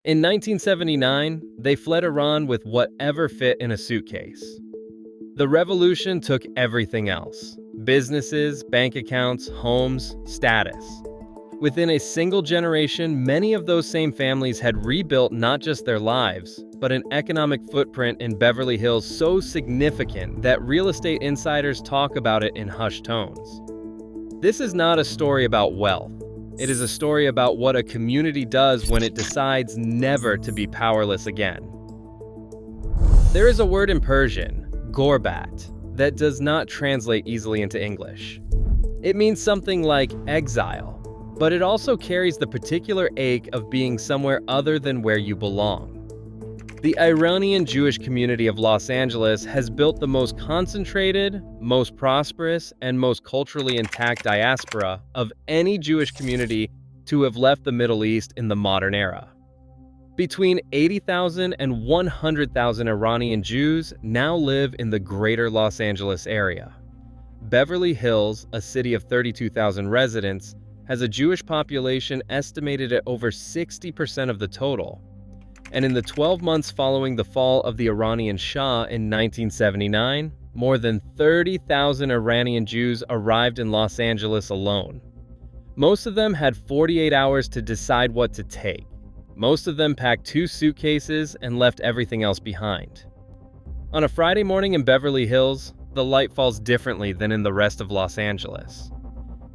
In 1979, they fled Iran with whatever fit in a suitcase. The revolution took everything else: businesses, bank accounts, homes, status. Within a single generation, many of those same families had rebuilt not just their lives, but an economic footprint in Beverly Hills so significant that real estate insiders talk about it in hushed tones. This is not a story about wealth. It is a story about what a community does when it decides never to be powerless again. There is a word in Persian, gorbat, that does not translate easily into English. It means something like exile, but it also carries the particular ache of being somewhere other than where you belong. The Iranian Jewish community of Los Angeles has built the most concentrated, most prosperous, and most culturally intact diaspora of any Jewish community to have left the Middle East in the modern era. Between 80,000 and 100,000 Iranian Jews now live in the greater Los Angeles area. Beverly Hills, a city of 32,000 residents, has a Jewish population estimated at over 60% of the total. And in the 12 months following the fall of the Iranian Shah in 1979, more than 30,000 Iranian Jews arrived in Los Angeles alone. Most of them had 48 hours to decide what to take. Most of them packed 2 suitcases and left everything else behind. On a Friday morning in Beverly Hills, the light falls differently than in the rest of Los Angeles.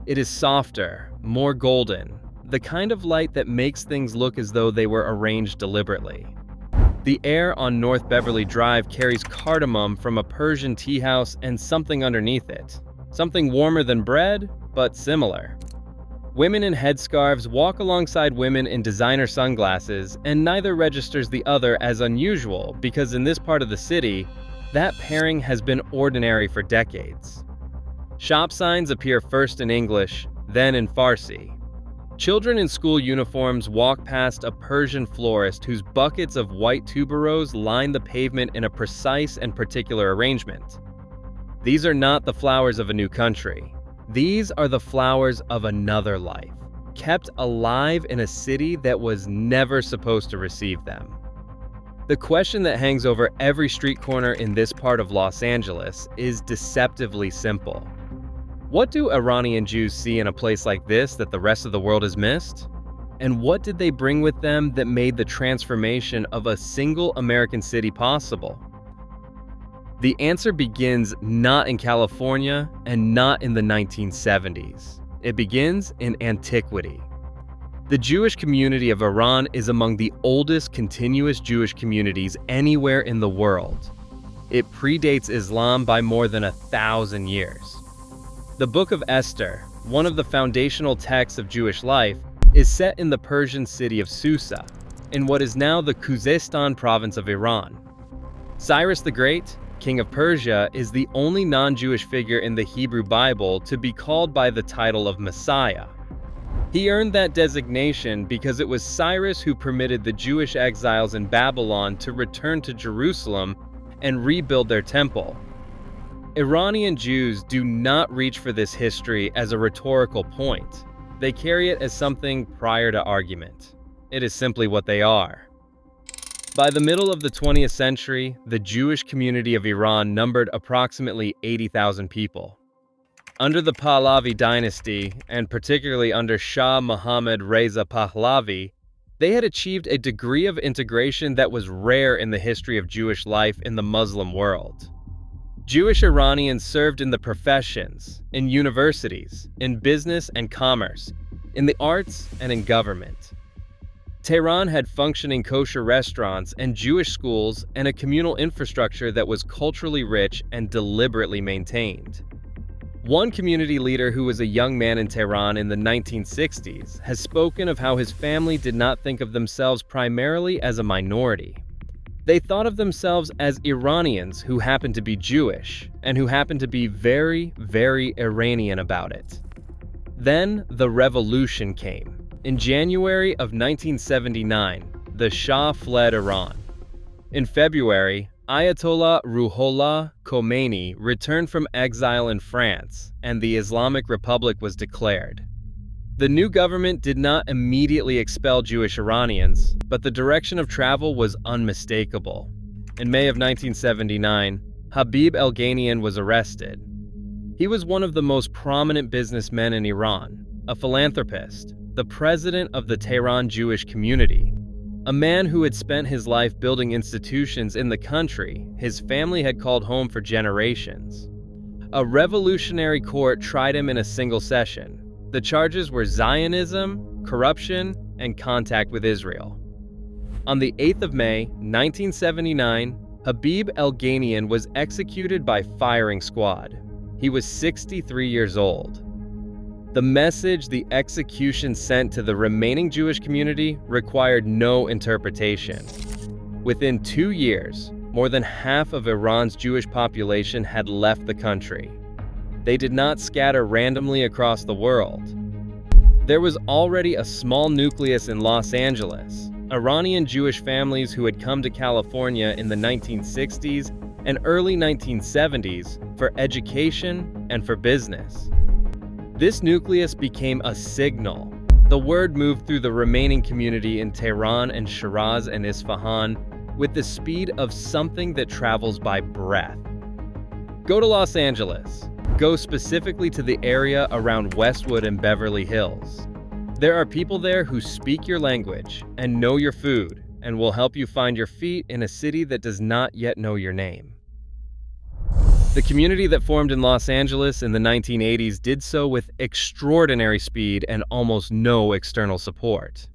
It is softer, more golden, the kind of light that makes things look as though they were arranged deliberately. The air on North Beverly Drive carries cardamom from a Persian tea house and something underneath it. Something warmer than bread, but similar. Women in headscarves walk alongside women in designer sunglasses, and neither registers the other as unusual because in this part of the city, that pairing has been ordinary for decades. Shop signs appear first in English, then in Farsi. Children in school uniforms walk past a Persian florist whose buckets of white tuberose line the pavement in a precise and particular arrangement. These are not the flowers of a new country. These are the flowers of another life, kept alive in a city that was never supposed to receive them. The question that hangs over every street corner in this part of Los Angeles is deceptively simple. What do Iranian Jews see in a place like this that the rest of the world has missed? And what did they bring with them that made the transformation of a single American city possible? The answer begins not in California and not in the 1970s. It begins in antiquity. The Jewish community of Iran is among the oldest continuous Jewish communities anywhere in the world. It predates Islam by more than 1,000 years. The Book of Esther, one of the foundational texts of Jewish life, is set in the Persian city of Susa, in what is now the Khuzestan province of Iran. Cyrus the Great, king of Persia, is the only non-Jewish figure in the Hebrew Bible to be called by the title of Messiah. He earned that designation because it was Cyrus who permitted the Jewish exiles in Babylon to return to Jerusalem and rebuild their temple. Iranian Jews do not reach for this history as a rhetorical point. They carry it as something prior to argument. It is simply what they are. By the middle of the 20th century, the Jewish community of Iran numbered approximately 80,000 people. Under the Pahlavi dynasty, and particularly under Shah Mohammad Reza Pahlavi, they had achieved a degree of integration that was rare in the history of Jewish life in the Muslim world. Jewish Iranians served in the professions, in universities, in business and commerce, in the arts and in government. Tehran had functioning kosher restaurants and Jewish schools and a communal infrastructure that was culturally rich and deliberately maintained. One community leader who was a young man in Tehran in the 1960s has spoken of how his family did not think of themselves primarily as a minority. They thought of themselves as Iranians who happened to be Jewish and who happened to be very, very Iranian about it. Then the revolution came. In January of 1979, the Shah fled Iran. In February, Ayatollah Ruhollah Khomeini returned from exile in France, and the Islamic Republic was declared. The new government did not immediately expel Jewish Iranians, but the direction of travel was unmistakable. In May of 1979, Habib El-Ghanian was arrested. He was one of the most prominent businessmen in Iran, a philanthropist, the president of the Tehran Jewish community, a man who had spent his life building institutions in the country his family had called home for generations. A revolutionary court tried him in a single session. The charges were Zionism, corruption, and contact with Israel. On the 8th of May, 1979, Habib El-Ghanian was executed by firing squad. He was 63 years old. The message the execution sent to the remaining Jewish community required no interpretation. Within 2 years, more than half of Iran's Jewish population had left the country. They did not scatter randomly across the world. There was already a small nucleus in Los Angeles, Iranian Jewish families who had come to California in the 1960s and early 1970s for education and for business. This nucleus became a signal. The word moved through the remaining community in Tehran and Shiraz and Isfahan with the speed of something that travels by breath. Go to Los Angeles. Go specifically to the area around Westwood and Beverly Hills. There are people there who speak your language and know your food and will help you find your feet in a city that does not yet know your name. The community that formed in Los Angeles in the 1980s did so with extraordinary speed and almost no external support.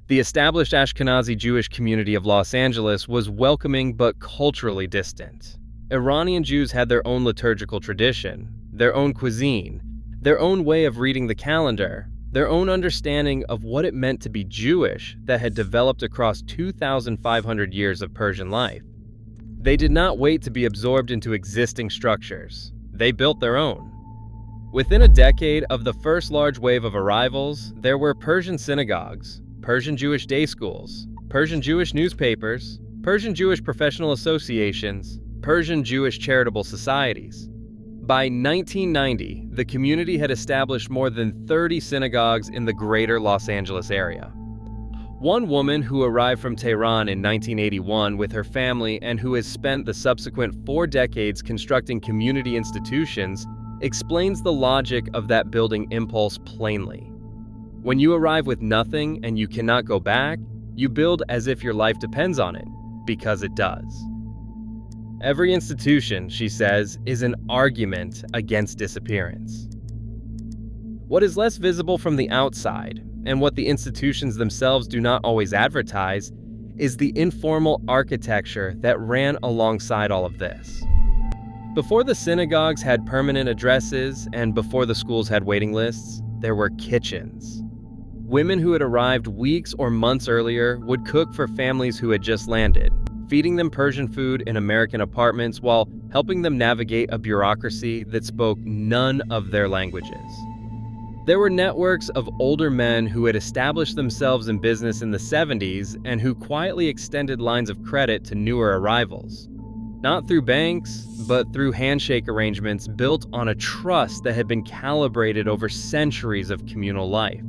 The established Ashkenazi Jewish community of Los Angeles was welcoming but culturally distant. Iranian Jews had their own liturgical tradition, their own cuisine, their own way of reading the calendar, their own understanding of what it meant to be Jewish that had developed across 2,500 years of Persian life. They did not wait to be absorbed into existing structures. They built their own. Within a decade of the first large wave of arrivals, there were Persian synagogues, Persian Jewish day schools, Persian Jewish newspapers, Persian Jewish professional associations, Persian Jewish charitable societies. By 1990, the community had established more than 30 synagogues in the greater Los Angeles area. One woman who arrived from Tehran in 1981 with her family and who has spent the subsequent 4 decades constructing community institutions explains the logic of that building impulse plainly. When you arrive with nothing and you cannot go back, you build as if your life depends on it, because it does. Every institution, she says, is an argument against disappearance. What is less visible from the outside, and what the institutions themselves do not always advertise, is the informal architecture that ran alongside all of this. Before the synagogues had permanent addresses, and before the schools had waiting lists, there were kitchens. Women who had arrived weeks or months earlier would cook for families who had just landed, feeding them Persian food in American apartments while helping them navigate a bureaucracy that spoke none of their languages. There were networks of older men who had established themselves in business in the 70s and who quietly extended lines of credit to newer arrivals. Not through banks, but through handshake arrangements built on a trust that had been calibrated over centuries of communal life.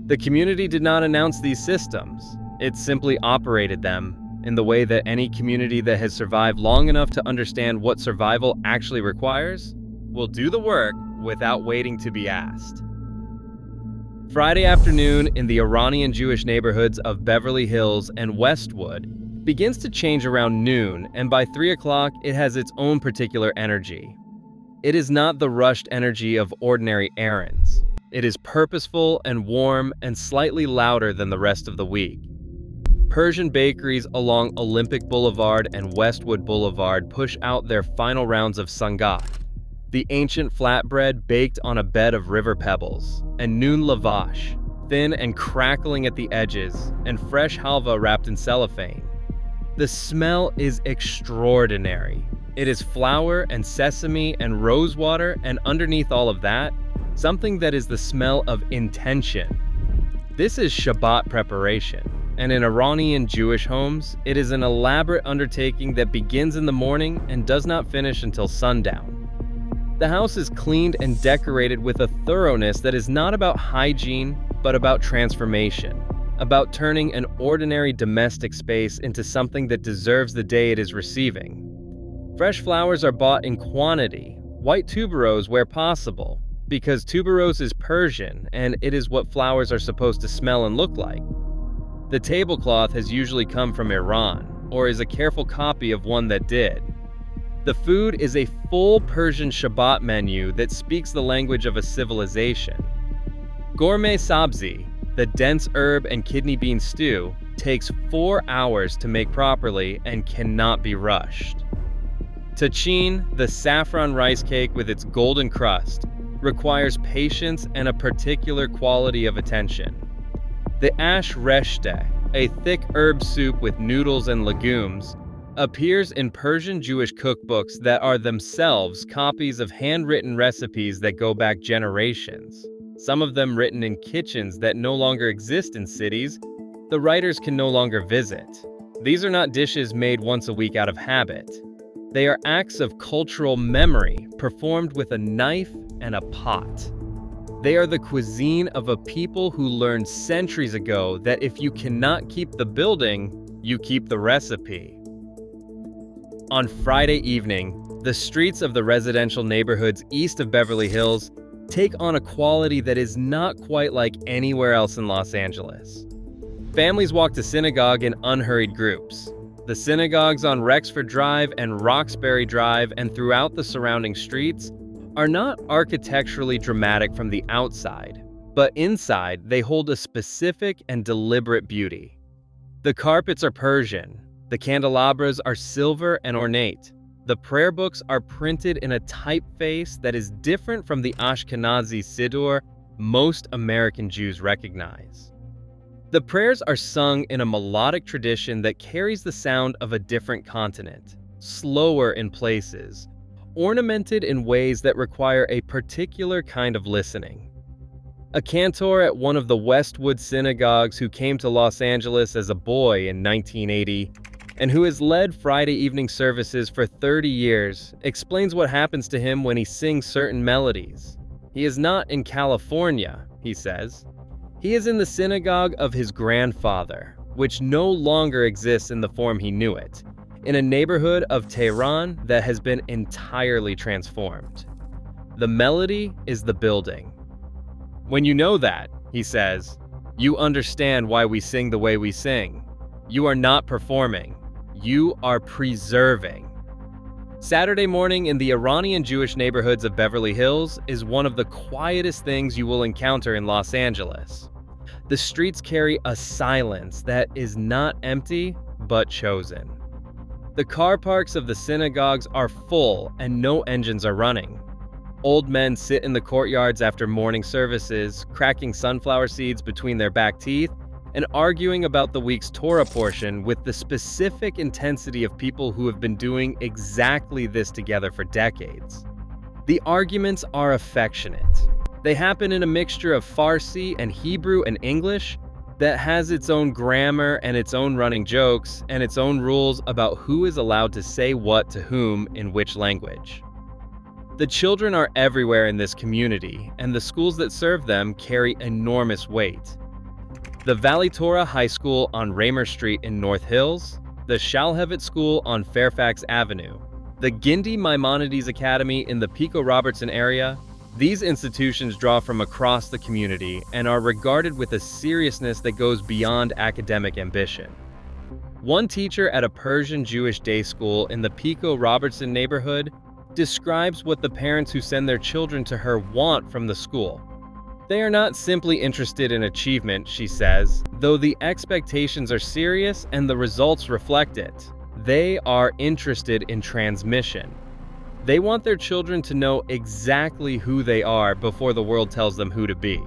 The community did not announce these systems. It simply operated them in the way that any community that has survived long enough to understand what survival actually requires will do the work without waiting to be asked. Friday afternoon in the Iranian Jewish neighborhoods of Beverly Hills and Westwood begins to change around noon, and by 3 o'clock it has its own particular energy. It is not the rushed energy of ordinary errands. It is purposeful and warm and slightly louder than the rest of the week. Persian bakeries along Olympic Boulevard and Westwood Boulevard push out their final rounds of sangat, the ancient flatbread baked on a bed of river pebbles, and noon lavash, thin and crackling at the edges, and fresh halva wrapped in cellophane. The smell is extraordinary. It is flour and sesame and rose water, and underneath all of that, something that is the smell of intention. This is Shabbat preparation. And in Iranian Jewish homes, it is an elaborate undertaking that begins in the morning and does not finish until sundown. The house is cleaned and decorated with a thoroughness that is not about hygiene, but about transformation, about turning an ordinary domestic space into something that deserves the day it is receiving. Fresh flowers are bought in quantity, white tuberose where possible, because tuberose is Persian and it is what flowers are supposed to smell and look like. The tablecloth has usually come from Iran, or is a careful copy of one that did. The food is a full Persian Shabbat menu that speaks the language of a civilization. Gourmet sabzi, the dense herb and kidney bean stew, takes 4 hours to make properly and cannot be rushed. Tachin, the saffron rice cake with its golden crust, requires patience and a particular quality of attention. The ash reshte, a thick herb soup with noodles and legumes, appears in Persian Jewish cookbooks that are themselves copies of handwritten recipes that go back generations, some of them written in kitchens that no longer exist in cities the writers can no longer visit. These are not dishes made once a week out of habit. They are acts of cultural memory performed with a knife and a pot. They are the cuisine of a people who learned centuries ago that if you cannot keep the building, you keep the recipe. On Friday evening, the streets of the residential neighborhoods east of Beverly Hills take on a quality that is not quite like anywhere else in Los Angeles. Families walk to synagogue in unhurried groups. The synagogues on Rexford Drive and Roxbury Drive and throughout the surrounding streets are not architecturally dramatic from the outside, but inside they hold a specific and deliberate beauty. The carpets are Persian, the candelabras are silver and ornate, the prayer books are printed in a typeface that is different from the Ashkenazi Siddur most American Jews recognize. The prayers are sung in a melodic tradition that carries the sound of a different continent, slower in places, ornamented in ways that require a particular kind of listening. A cantor at one of the Westwood synagogues who came to Los Angeles as a boy in 1980 and who has led Friday evening services for 30 years explains what happens to him when he sings certain melodies. He is not in California, he says. He is in the synagogue of his grandfather, which no longer exists in the form he knew it, in a neighborhood of Tehran that has been entirely transformed. The melody is the building. When you know that, he says, you understand why we sing the way we sing. You are not performing. You are preserving. Saturday morning in the Iranian Jewish neighborhoods of Beverly Hills is one of the quietest things you will encounter in Los Angeles. The streets carry a silence that is not empty, but chosen. The car parks of the synagogues are full and no engines are running. Old men sit in the courtyards after morning services, cracking sunflower seeds between their back teeth and arguing about the week's Torah portion with the specific intensity of people who have been doing exactly this together for decades. The arguments are affectionate. They happen in a mixture of Farsi and Hebrew and English that has its own grammar and its own running jokes and its own rules about who is allowed to say what to whom in which language. The children are everywhere in this community, and the schools that serve them carry enormous weight. The Valley Torah High School on Raymer Street in North Hills, the Shalhevet School on Fairfax Avenue, the Gindi Maimonides Academy in the Pico Robertson area. These institutions draw from across the community and are regarded with a seriousness that goes beyond academic ambition. One teacher at a Persian Jewish day school in the Pico Robertson neighborhood describes what the parents who send their children to her want from the school. They are not simply interested in achievement, she says, though the expectations are serious and the results reflect it. They are interested in transmission. They want their children to know exactly who they are before the world tells them who to be.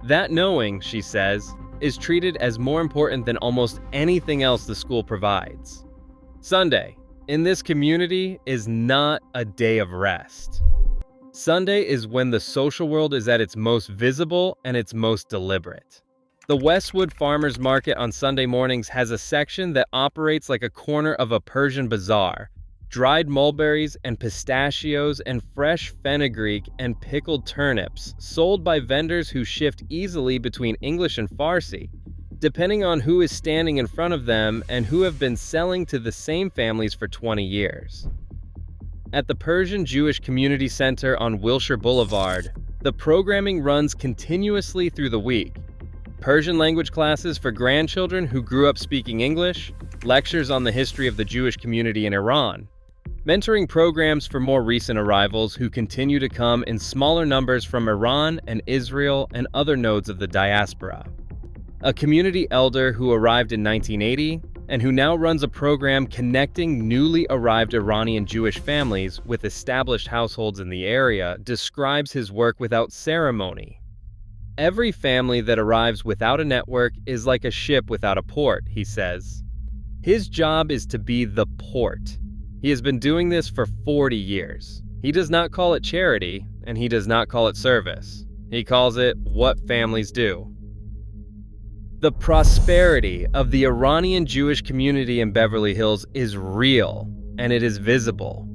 That knowing, she says, is treated as more important than almost anything else the school provides. Sunday, in this community, is not a day of rest. Sunday is when the social world is at its most visible and its most deliberate. The Westwood Farmers Market on Sunday mornings has a section that operates like a corner of a Persian bazaar, dried mulberries and pistachios and fresh fenugreek and pickled turnips sold by vendors who shift easily between English and Farsi, depending on who is standing in front of them and who have been selling to the same families for 20 years. At the Persian Jewish Community Center on Wilshire Boulevard, the programming runs continuously through the week. Persian language classes for grandchildren who grew up speaking English, lectures on the history of the Jewish community in Iran, mentoring programs for more recent arrivals who continue to come in smaller numbers from Iran and Israel and other nodes of the diaspora. A community elder who arrived in 1980 and who now runs a program connecting newly arrived Iranian Jewish families with established households in the area describes his work without ceremony. Every family that arrives without a network is like a ship without a port, he says. His job is to be the port. He has been doing this for 40 years. He does not call it charity, and he does not call it service. He calls it what families do. The prosperity of the Iranian Jewish community in Beverly Hills is real, and it is visible.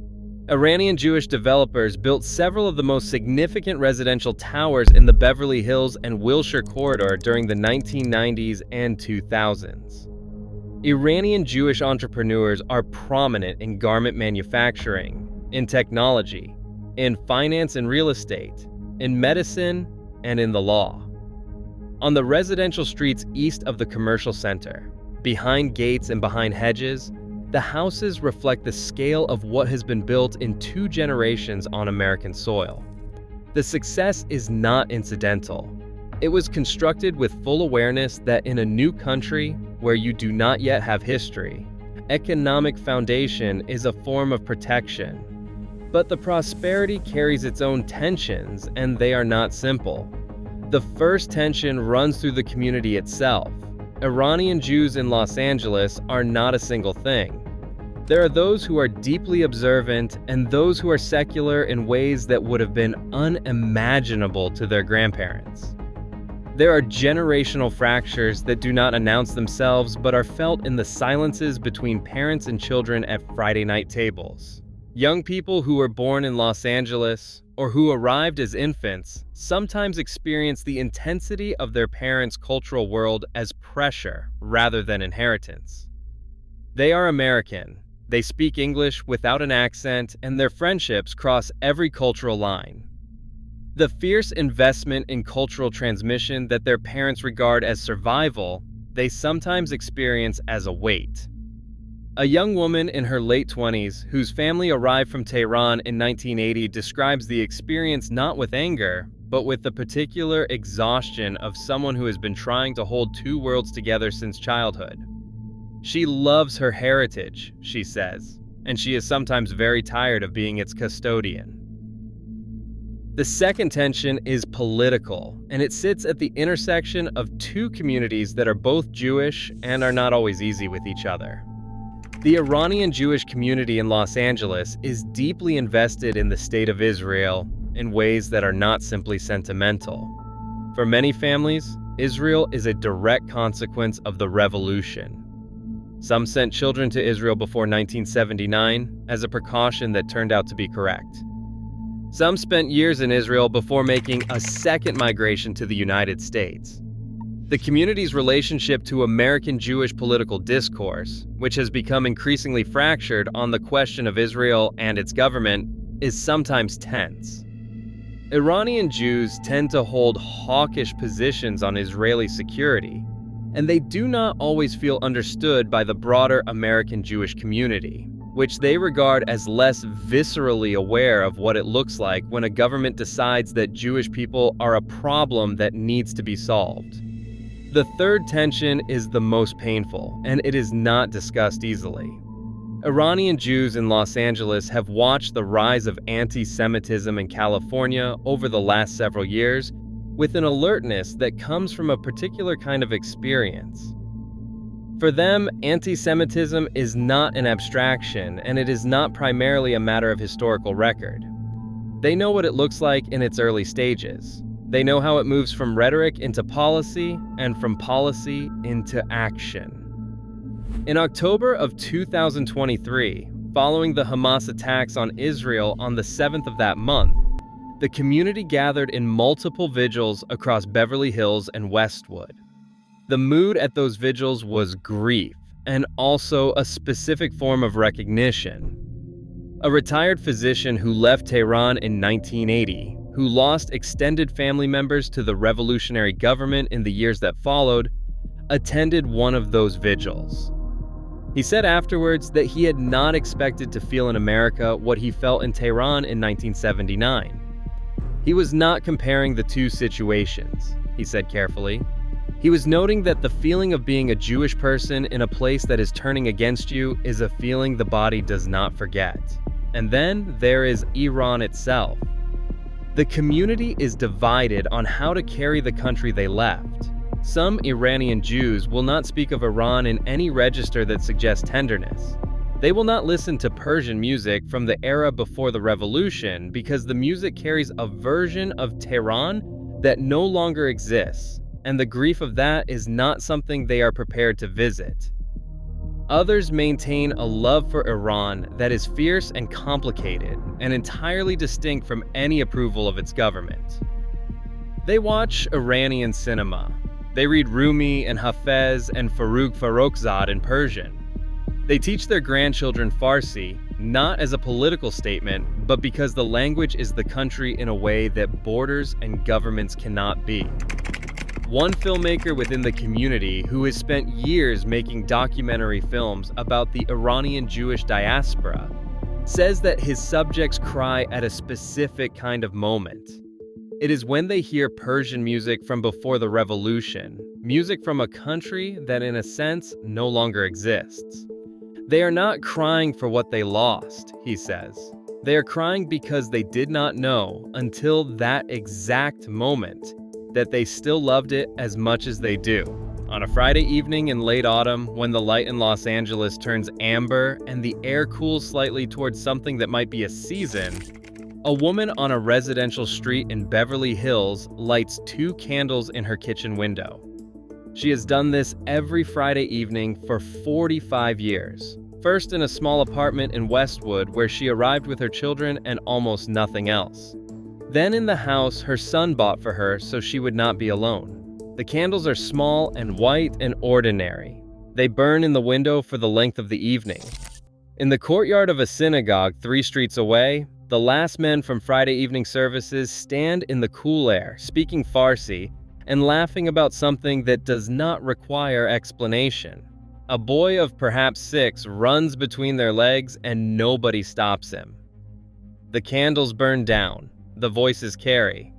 Iranian Jewish developers built several of the most significant residential towers in the Beverly Hills and Wilshire corridor during the 1990s and 2000s. Iranian Jewish entrepreneurs are prominent in garment manufacturing, in technology, in finance and real estate, in medicine, and in the law. On the residential streets east of the commercial center, behind gates and behind hedges, the houses reflect the scale of what has been built in 2 generations on American soil. The success is not incidental. It was constructed with full awareness that in a new country where you do not yet have history, economic foundation is a form of protection. But the prosperity carries its own tensions, and they are not simple. The first tension runs through the community itself. Iranian Jews in Los Angeles are not a single thing. There are those who are deeply observant and those who are secular in ways that would have been unimaginable to their grandparents. There are generational fractures that do not announce themselves but are felt in the silences between parents and children at Friday night tables. Young people who were born in Los Angeles or who arrived as infants sometimes experience the intensity of their parents' cultural world as pressure rather than inheritance. They are American, they speak English without an accent, and their friendships cross every cultural line. The fierce investment in cultural transmission that their parents regard as survival, they sometimes experience as a weight. A young woman in her late 20s whose family arrived from Tehran in 1980 describes the experience not with anger, but with the particular exhaustion of someone who has been trying to hold 2 worlds together since childhood. She loves her heritage, she says, and she is sometimes very tired of being its custodian. The second tension is political, and it sits at the intersection of 2 communities that are both Jewish and are not always easy with each other. The Iranian Jewish community in Los Angeles is deeply invested in the state of Israel in ways that are not simply sentimental. For many families, Israel is a direct consequence of the revolution. Some sent children to Israel before 1979 as a precaution that turned out to be correct. Some spent years in Israel before making a second migration to the United States. The community's relationship to American Jewish political discourse, which has become increasingly fractured on the question of Israel and its government, is sometimes tense. Iranian Jews tend to hold hawkish positions on Israeli security, and they do not always feel understood by the broader American Jewish community, which they regard as less viscerally aware of what it looks like when a government decides that Jewish people are a problem that needs to be solved. The third tension is the most painful, and it is not discussed easily. Iranian Jews in Los Angeles have watched the rise of anti-Semitism in California over the last several years with an alertness that comes from a particular kind of experience. For them, anti-Semitism is not an abstraction, and it is not primarily a matter of historical record. They know what it looks like in its early stages. They know how it moves from rhetoric into policy, and from policy into action. In October of 2023, Following the Hamas attacks on Israel on the 7th of that month, the community gathered in multiple vigils across Beverly Hills and Westwood. The mood at those vigils was grief, and also a specific form of recognition. A retired physician who left Tehran in 1980, who lost extended family members to the revolutionary government in the years that followed, attended one of those vigils. He said afterwards that he had not expected to feel in America what he felt in Tehran in 1979. He was not comparing the two situations, he said carefully. He was noting that the feeling of being a Jewish person in a place that is turning against you is a feeling the body does not forget. And then there is Iran itself. The community is divided on how to carry the country they left. Some Iranian Jews will not speak of Iran in any register that suggests tenderness. They will not listen to Persian music from the era before the revolution because the music carries a version of Tehran that no longer exists, and the grief of that is not something they are prepared to visit. Others maintain a love for Iran that is fierce and complicated and entirely distinct from any approval of its government. They watch Iranian cinema. They read Rumi and Hafez and Farooq Farrokhzad in Persian. They teach their grandchildren Farsi, not as a political statement, but because the language is the country in a way that borders and governments cannot be. One filmmaker within the community who has spent years making documentary films about the Iranian Jewish diaspora says that his subjects cry at a specific kind of moment. It is when they hear Persian music from before the revolution, music from a country that in a sense no longer exists. They are not crying for what they lost, he says. They are crying because they did not know until that exact moment that they still loved it as much as they do. On a Friday evening in late autumn, when the light in Los Angeles turns amber and the air cools slightly towards something that might be a season, a woman on a residential street in Beverly Hills lights 2 candles in her kitchen window. She has done this every Friday evening for 45 years. First in a small apartment in Westwood where she arrived with her children and almost nothing else. Then in the house her son bought for her so she would not be alone. The candles are small and white and ordinary. They burn in the window for the length of the evening. In the courtyard of a synagogue 3 streets away, the last men from Friday evening services stand in the cool air, speaking Farsi, and laughing about something that does not require explanation. A boy of perhaps 6 runs between their legs and nobody stops him. The candles burn down, the voices carry,